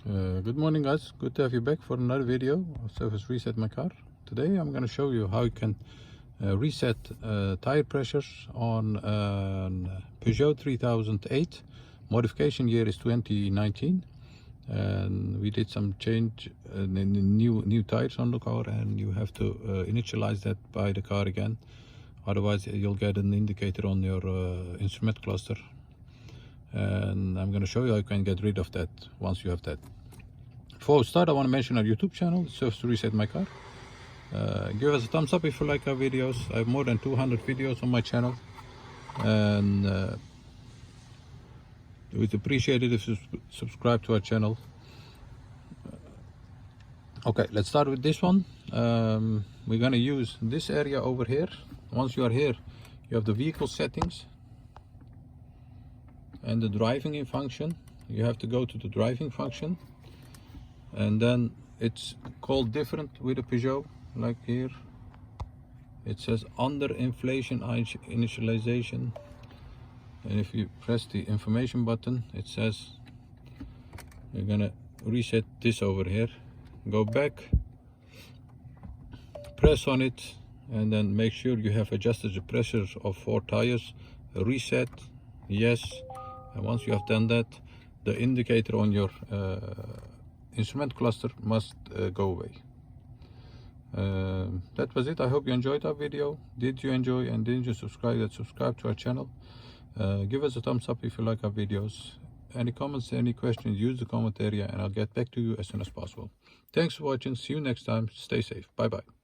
Good morning guys, good to have you back for another video of Service Reset My Car. Today I'm going to show you how you can reset tire pressures on Peugeot 3008. Modification year is 2019 and we did some change new tires on the car, and you have to initialize that by the car again, otherwise you'll get an indicator on your instrument cluster. And I'm going to show you how you can get rid of that once you have that. Before we start, I want to mention our YouTube channel, Service Reset My Car. Give us a thumbs up if you like our videos. I have more than 200 videos on my channel, and we'd appreciate it if you subscribe to our channel. Okay, let's start with this one. We're going to use this area over here. Once you are here, you have the vehicle settings and the driving function. You have to go to the driving function, and then it's called different with a Peugeot. Like here it says under inflation initialization, and if you press the information button, it says you're gonna reset this over here. Go back, press on it, and then make sure you have adjusted the pressures of 4 tires. Reset, yes. And once you have done that, the indicator on your instrument cluster must go away. That was it. I hope you enjoyed our video. Did you enjoy and didn't you subscribe? Subscribe to our channel. Give us a thumbs up if you like our videos. Any comments, any questions, use the comment area and I'll get back to you as soon as possible. Thanks for watching. See you next time. Stay safe. Bye bye.